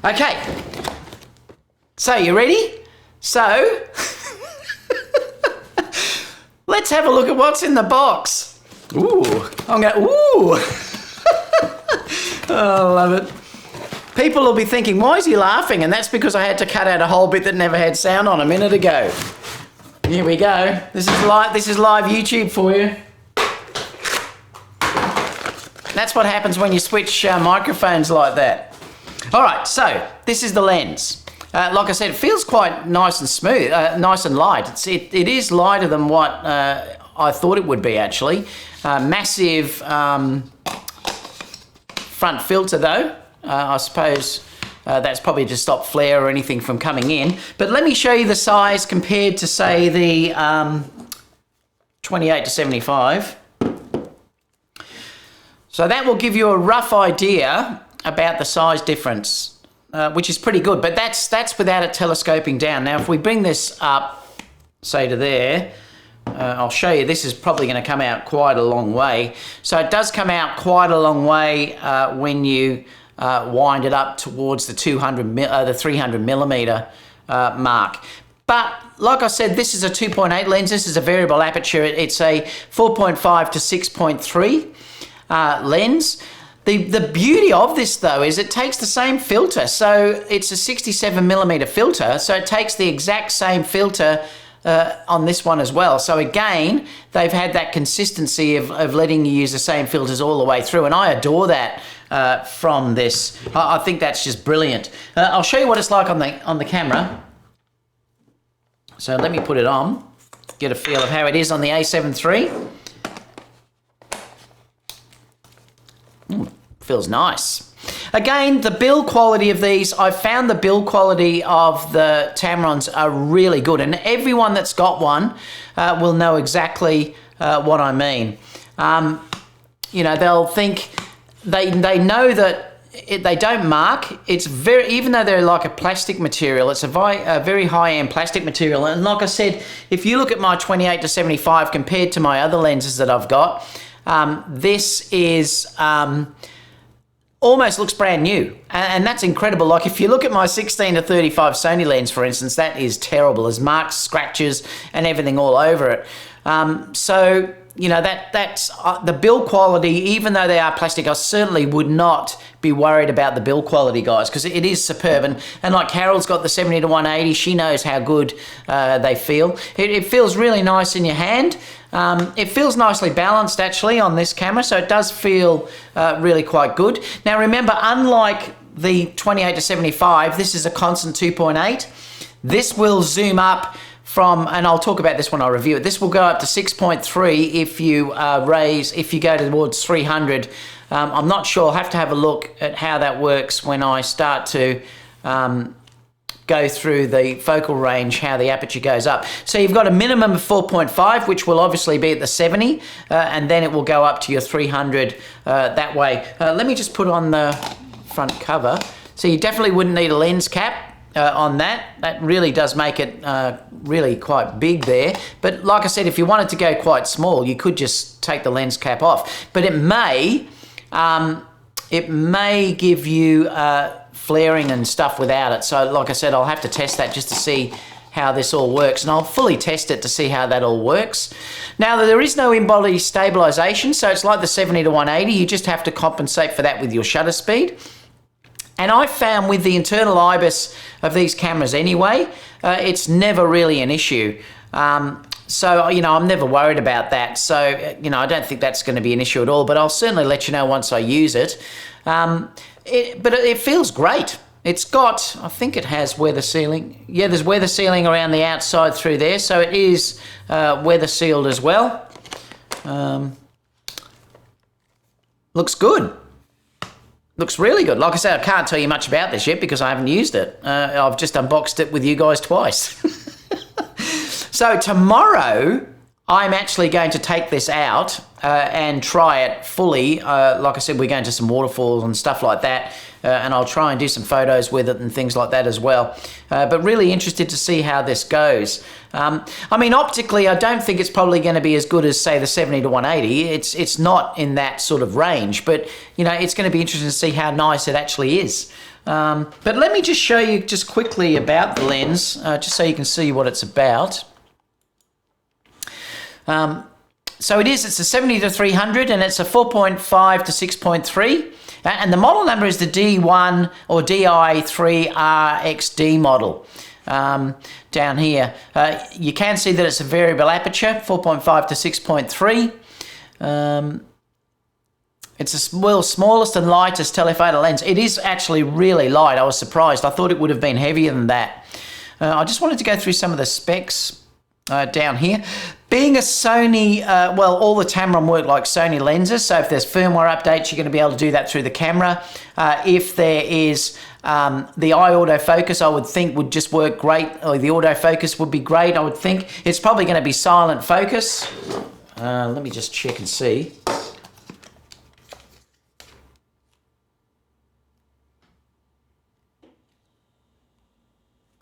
Okay, so you ready? So, let's have a look at what's in the box. Ooh, ooh. Oh, I love it. People will be thinking, why is he laughing? And that's because I had to cut out a whole bit that never had sound on a minute ago. Here we go. This is live YouTube for you. That's what happens when you switch microphones like that. All right, so this is the lens. Like I said, it feels quite nice and smooth, nice and light. It is lighter than what I thought it would be, actually. Massive front filter, though. I suppose that's probably to stop flare or anything from coming in. But let me show you the size compared to, say, the 28 to 75. So that will give you a rough idea about the size difference, which is pretty good, but that's without it telescoping down. Now, if we bring this up, say to there, I'll show you, this is probably going to come out quite a long way. So it does come out quite a long way when you wind it up towards the 300 millimeter mark. But like I said, this is a 2.8 lens. This is a variable aperture. It's a 4.5 to 6.3 lens. The beauty of this, though, is it takes the same filter. So it's a 67 millimeter filter. So it takes the exact same filter on this one as well. So again, they've had that consistency of letting you use the same filters all the way through. And I adore that from this. I think that's just brilliant. I'll show you what it's like on the camera. So let me put it on, get a feel of how it is on the A7 III. Feels nice. Again, the build quality of these, I've found the build quality of the Tamrons are really good, and everyone that's got one will know exactly what I mean. You know, they'll think, they know that they don't mark. It's very, even though they're like a plastic material, it's a very high-end plastic material. And like I said, if you look at my 28 to 75 compared to my other lenses that I've got, this is almost looks brand new, and that's incredible. Like if you look at my 16 to 35 Sony lens, for instance, that is terrible. There's marks, scratches, and everything all over it. So you know, that's the build quality. Even though they are plastic, I certainly would not be worried about the build quality, guys, because it is superb. And like Carol's got the 70 to 180, she knows how good they feel. It feels really nice in your hand. It feels nicely balanced actually on this camera, so it does feel really quite good. Now remember, unlike the 28 to 75, this is a constant 2.8. This will zoom up from, and I'll talk about this when I review it, this will go up to 6.3 if you if you go towards 300. I'm not sure, I'll have to have a look at how that works when I start to go through the focal range, how the aperture goes up. So you've got a minimum of 4.5, which will obviously be at the 70, and then it will go up to your 300 that way. Let me just put on the front cover. So you definitely wouldn't need a lens cap on that. That really does make it really quite big there. But like I said, if you wanted to go quite small, you could just take the lens cap off. But it may give you flaring and stuff without it. So like I said, I'll have to test that just to see how this all works, and I'll fully test it to see how that all works. Now, there is no in-body stabilization, so it's like the 70 to 180. You just have to compensate for that with your shutter speed. And I found with the internal IBIS of these cameras anyway, it's never really an issue. So, you know, I'm never worried about that. So, you know, I don't think that's going to be an issue at all, but I'll certainly let you know once I use it. But it feels great. It's got, I think it has weather sealing. Yeah, there's weather sealing around the outside through there. So it is weather sealed as well. Looks good. Looks really good. Like I said, I can't tell you much about this yet because I haven't used it. I've just unboxed it with you guys twice. So tomorrow, I'm actually going to take this out and try it fully. Like I said, we're going to some waterfalls and stuff like that, and I'll try and do some photos with it and things like that as well. But really interested to see how this goes. I mean, optically, I don't think it's probably going to be as good as, say, the 70 to 180. It's not in that sort of range, but, you know, it's going to be interesting to see how nice it actually is. But let me just show you just quickly about the lens, just so you can see what it's about. So it's a 70-300 and it's a 4.5 to 6.3. And the model number is the D1 or DI3RXD model. Down here, you can see that it's a variable aperture, 4.5 to 6.3. It's the world's smallest and lightest telephoto lens. It is actually really light. I was surprised. I thought it would have been heavier than that. I just wanted to go through some of the specs down here. Being a Sony, well, all the Tamron work like Sony lenses, so if there's firmware updates, you're going to be able to do that through the camera. If there is the eye autofocus, I would think would just work great, or the autofocus would be great, I would think. It's probably going to be silent focus. Let me just check and see.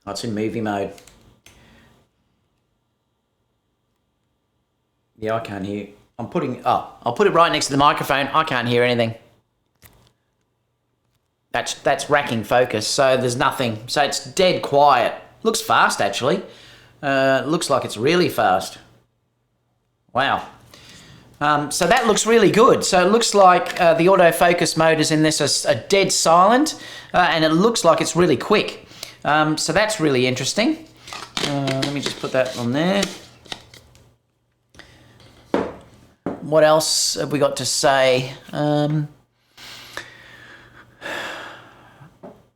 Oh, it's in movie mode. Yeah, I can't hear. I'll put it right next to the microphone. I can't hear anything. That's racking focus, so there's nothing. So it's dead quiet. Looks fast, actually. Looks like it's really fast. Wow. So that looks really good. So it looks like the autofocus mode is in this a dead silent, and it looks like it's really quick. So that's really interesting. Let me just put that on there. What else have we got to say? I'll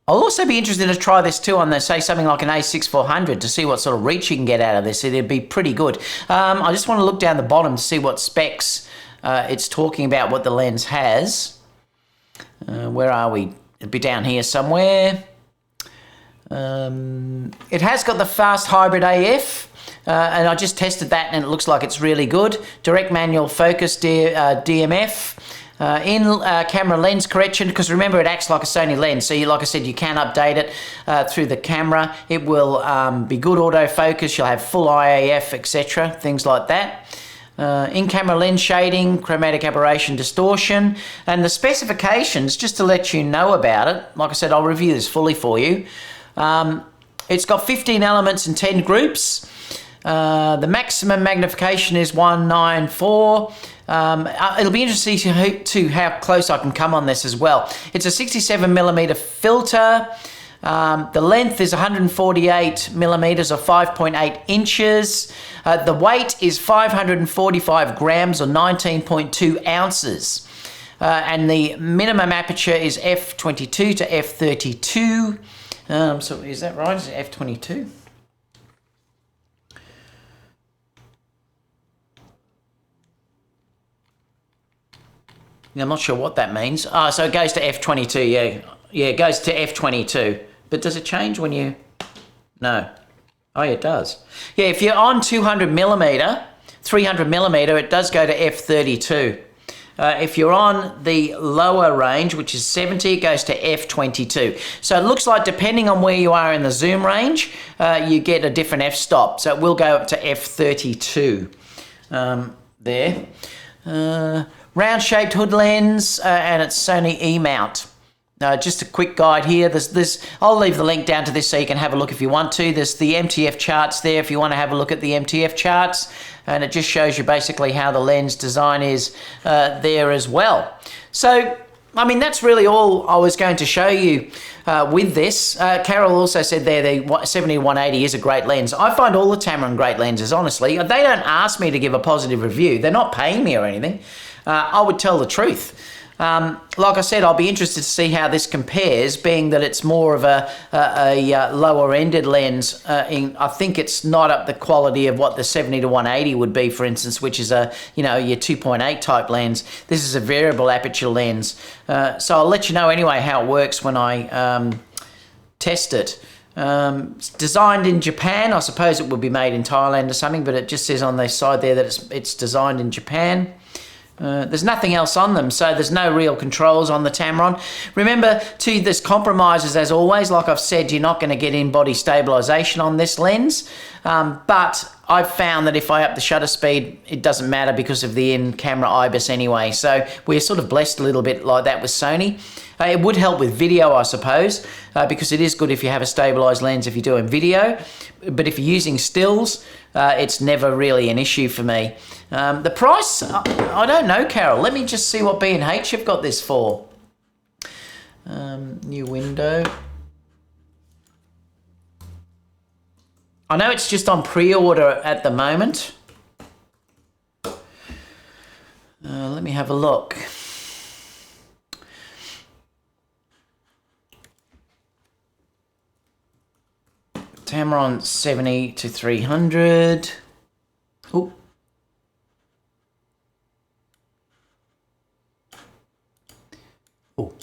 also be interested to try this too on, say, something like an A6400 to see what sort of reach you can get out of this. It'd be pretty good. I just want to look down the bottom to see what specs it's talking about, what the lens has. Where are we? It'd be down here somewhere. It has got the fast hybrid AF. And I just tested that and it looks like it's really good. Direct manual focus DMF. In-camera lens correction, because remember it acts like a Sony lens, so like I said, you can update it through the camera. It will be good autofocus, you'll have full IAF, etc., things like that. In-camera lens shading, chromatic aberration distortion, and the specifications, just to let you know about it, like I said, I'll review this fully for you. It's got 15 elements and 10 groups. The maximum magnification is 194. It'll be interesting to how close I can come on this as well. It's a 67mm filter. The length is 148 millimeters or 5.8 inches. The weight is 545 grams or 19.2 ounces. And the minimum aperture is f22 to f32. So is that right? Is it f22? I'm not sure what that means. So it goes to f22, yeah. Yeah, it goes to f22. But does it change when you... No. Oh, yeah, it does. Yeah, if you're on 200mm, 300mm, it does go to f32. If you're on the lower range, which is 70, it goes to f22. So it looks like depending on where you are in the zoom range, you get a different f-stop. So it will go up to f32 there. Round-shaped hood lens, and it's Sony E-mount. Just a quick guide here. I'll leave the link down to this so you can have a look if you want to. There's the MTF charts there if you want to have a look at the MTF charts, and it just shows you basically how the lens design is there as well. So, I mean, that's really all I was going to show you with this. Carol also said there the 70-180 is a great lens. I find all the Tamron great lenses, honestly. They don't ask me to give a positive review. They're not paying me or anything. I would tell the truth. Like I said, I'll be interested to see how this compares, being that it's more of a lower-ended lens. I think it's not up the quality of what the 70-180 would be, for instance, which is your 2.8 type lens. This is a variable aperture lens. So I'll let you know anyway how it works when I test it. It's designed in Japan. I suppose it would be made in Thailand or something, but it just says on the side there that it's designed in Japan. There's nothing else on them, so there's no real controls on the Tamron. Remember, too, there's compromises as always. Like I've said, you're not going to get in-body stabilization on this lens. But I've found that if I up the shutter speed, it doesn't matter because of the in-camera IBIS anyway. So we're sort of blessed a little bit like that with Sony. It would help with video, I suppose, because it is good if you have a stabilized lens if you're doing video. But if you're using stills, it's never really an issue for me. The price, I don't know, Carol. Let me just see what B&H have got this for. New window. I know it's just on pre-order at the moment. Let me have a look. Tamron 70 to 300. Oh. Oh.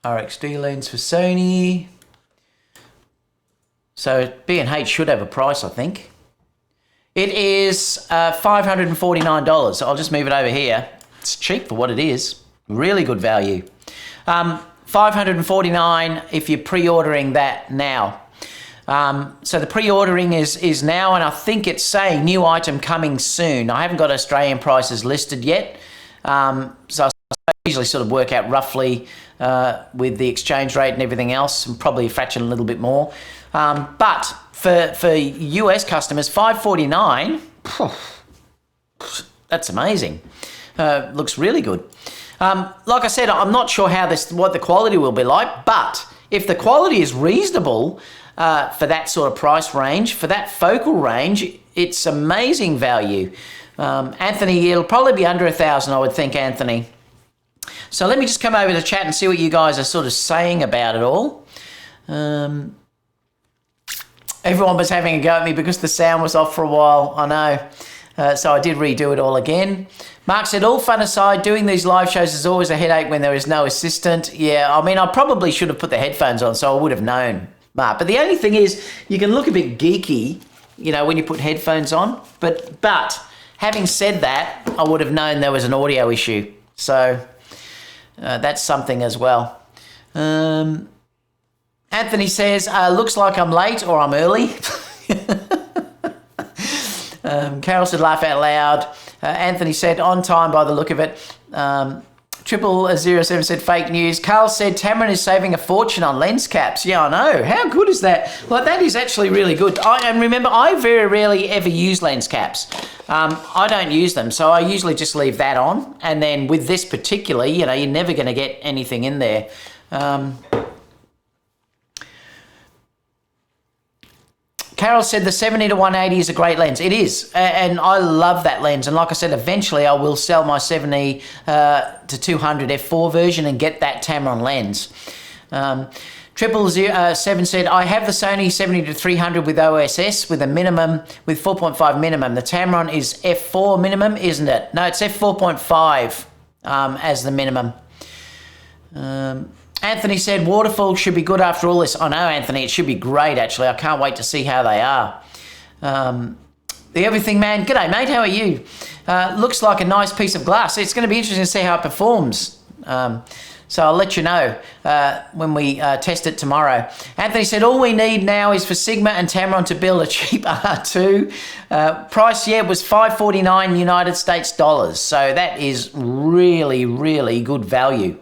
RXD lens for Sony. So B&H should have a price, I think. It is $549. I'll just move it over here. It's cheap for what it is. Really good value. $549 if you're pre-ordering that now. So the pre-ordering is now, and I think it's saying new item coming soon. I haven't got Australian prices listed yet. So I usually sort of work out roughly with the exchange rate and everything else, and probably a fraction a little bit more. But for US customers, $549, that's amazing. Looks really good. Like I said, I'm not sure what the quality will be like, but if the quality is reasonable for that sort of price range, for that focal range, it's amazing value. Anthony, it'll probably be under 1,000, I would think, Anthony. So let me just come over to chat and see what you guys are sort of saying about it all. Everyone was having a go at me because the sound was off for a while, I know. So I did redo it all again. Mark said, all fun aside, doing these live shows is always a headache when there is no assistant. Yeah, I mean, I probably should have put the headphones on so I would have known, Mark. But the only thing is, you can look a bit geeky, you know, when you put headphones on. But having said that, I would have known there was an audio issue. So that's something as well. Anthony says, looks like I'm late or I'm early. Carol said, laugh out loud. Anthony said, on time by the look of it. 0007 said, fake news. Carl said, Tamron is saving a fortune on lens caps. Yeah, I know. How good is that? Like, that is actually really good. And remember, I very rarely ever use lens caps. I don't use them, so I usually just leave that on. And then with this particularly, you know, you're never going to get anything in there. Carol said the 70 to 180 is a great lens. It is, and I love that lens. And like I said, eventually I will sell my 70 to 200 f4 version and get that Tamron lens. 0007 said, I have the Sony 70 to 300 with OSS with a minimum, with 4.5 minimum. The Tamron is f4 minimum, isn't it? No, it's f4.5 as the minimum. Anthony said, waterfall should be good after all this. I know, Anthony, it should be great, actually. I can't wait to see how they are. The Everything Man, g'day, mate, how are you? Looks like a nice piece of glass. It's going to be interesting to see how it performs. So I'll let you know when we test it tomorrow. Anthony said, all we need now is for Sigma and Tamron to build a cheap R2. Price, yeah, was $549 United States dollars. So that is really, really good value.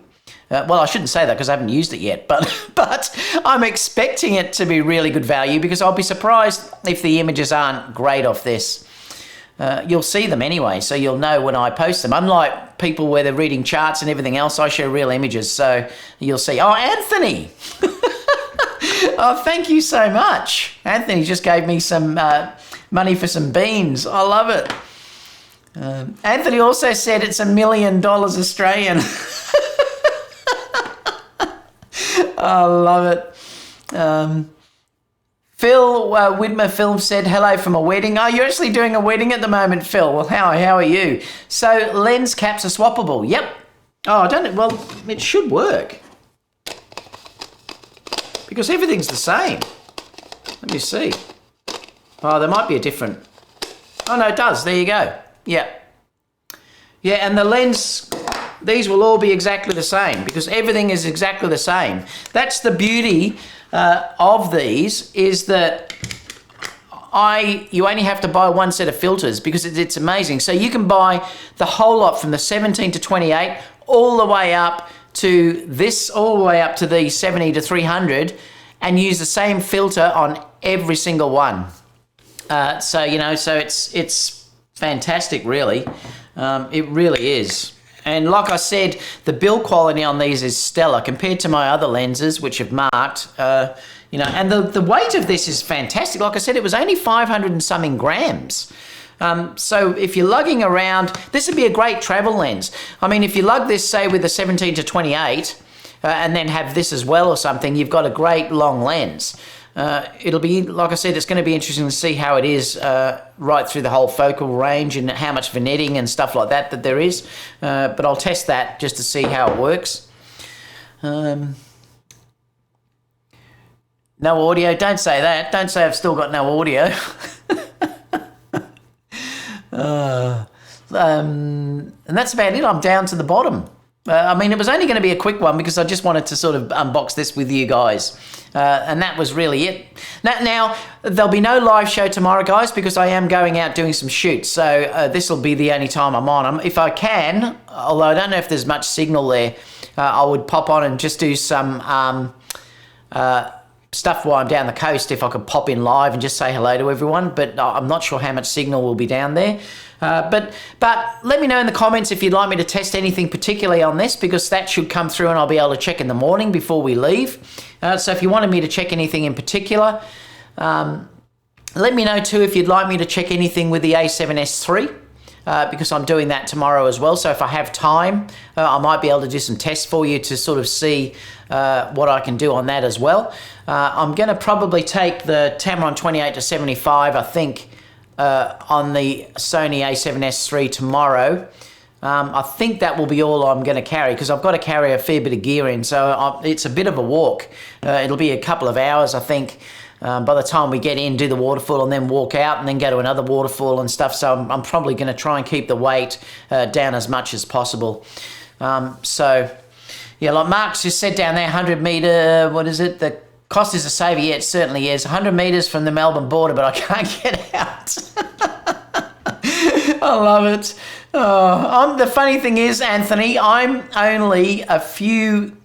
Well, I shouldn't say that because I haven't used it yet, but I'm expecting it to be really good value because I'll be surprised if the images aren't great off this. You'll see them anyway, so you'll know when I post them. Unlike people where they're reading charts and everything else, I show real images, so you'll see. Oh, Anthony! Oh, thank you so much. Anthony just gave me some money for some beans. I love it. Anthony also said it's $1 million Australian. I love it. Phil Widmer Film said, hello from a wedding. Oh, you're actually doing a wedding at the moment, Phil. Well, how are you? So lens caps are swappable. Yep. Oh, I don't know. Well, it should work. Because everything's the same. Let me see. Oh, there might be a different... Oh, no, it does. There you go. Yeah. Yeah, and the lens... These will all be exactly the same because everything is exactly the same. That's the beauty of these, is that you only have to buy one set of filters because it's amazing. So you can buy the whole lot from the 17 to 28 all the way up to this, all the way up to the 70 to 300, and use the same filter on every single one. So it's fantastic, really. It really is. And like I said, the build quality on these is stellar compared to my other lenses, which have marked. And the weight of this is fantastic. Like I said, it was only 500 and something grams. So if you're lugging around, this would be a great travel lens. I mean, if you lug this, say, with a 17 to 28, and then have this as well or something, you've got a great long lens. It'll be, like I said, it's going to be interesting to see how it is right through the whole focal range and how much vignetting and stuff like that there is. But I'll test that just to see how it works. No audio. Don't say that. Don't say I've still got no audio. And that's about it. I'm down to the bottom. I mean, it was only going to be a quick one because I just wanted to sort of unbox this with you guys. And that was really it. Now, there'll be no live show tomorrow, guys, because I am going out doing some shoots. So this will be the only time I'm on. If I can, although I don't know if there's much signal there, I would pop on and just do some stuff while I'm down the coast, if I could pop in live and just say hello to everyone. But I'm not sure how much signal will be down there. But let me know in the comments if you'd like me to test anything particularly on this, because that should come through and I'll be able to check in the morning before we leave. So if you wanted me to check anything in particular, let me know too if you'd like me to check anything with the A7S III, because I'm doing that tomorrow as well. So if I have time, I might be able to do some tests for you to sort of see what I can do on that as well. I'm going to probably take the Tamron 28 to 75, I think, on the Sony A7S III tomorrow. I think that will be all I'm going to carry, because I've got to carry a fair bit of gear in, so it's a bit of a walk. It'll be a couple of hours, I think, by the time we get in, do the waterfall and then walk out and then go to another waterfall and stuff. So I'm probably going to try and keep the weight down as much as possible. So yeah, like Mark's just said down there, 100 metre, what is it? The cost is a saver. Yeah, it certainly is. 100 metres from the Melbourne border, but I can't get out. I love it. Oh, the funny thing is, Anthony, I'm only a few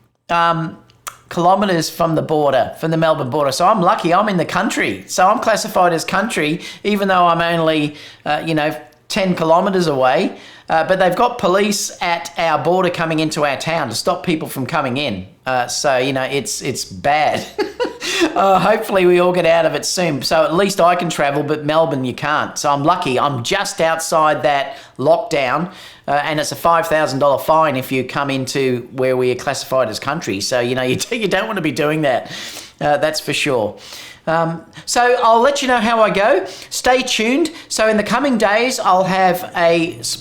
kilometres from the border, from the Melbourne border. So I'm lucky. I'm in the country. So I'm classified as country, even though I'm only, 10 kilometres away. But they've got police at our border coming into our town to stop people from coming in. So, it's bad. Hopefully we all get out of it soon. So at least I can travel, but Melbourne, you can't. So I'm lucky. I'm just outside that lockdown, and it's a $5,000 fine if you come into where we are classified as country. So, you don't want to be doing that. That's for sure. So I'll let you know how I go. Stay tuned. So in the coming days, I'll have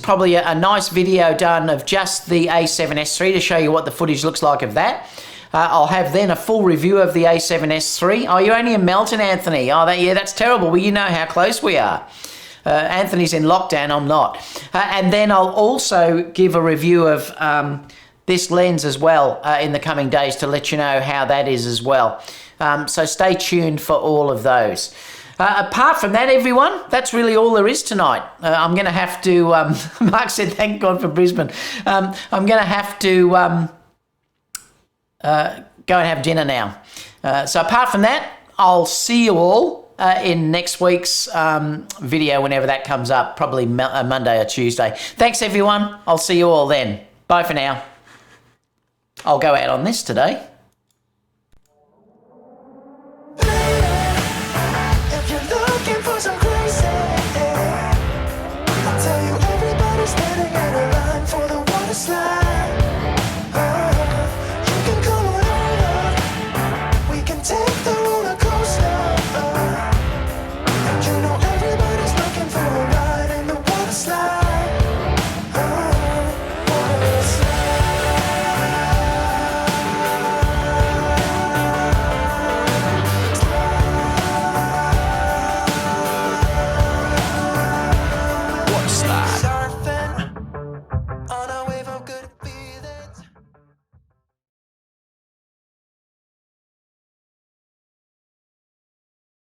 probably a nice video done of just the A7S III to show you what the footage looks like of that. I'll have then a full review of the A7S III. Oh, you're only in Melton, Anthony. Oh, that's terrible. Well, you know how close we are. Anthony's in lockdown, I'm not. And then I'll also give a review of this lens as well in the coming days to let you know how that is as well. So stay tuned for all of those. Apart from that, everyone, that's really all there is tonight. I'm going to have to, Mark said, thank God for Brisbane. I'm going to have to go and have dinner now. So apart from that, I'll see you all in next week's video whenever that comes up, probably Monday or Tuesday. Thanks, everyone. I'll see you all then. Bye for now. I'll go out on this today.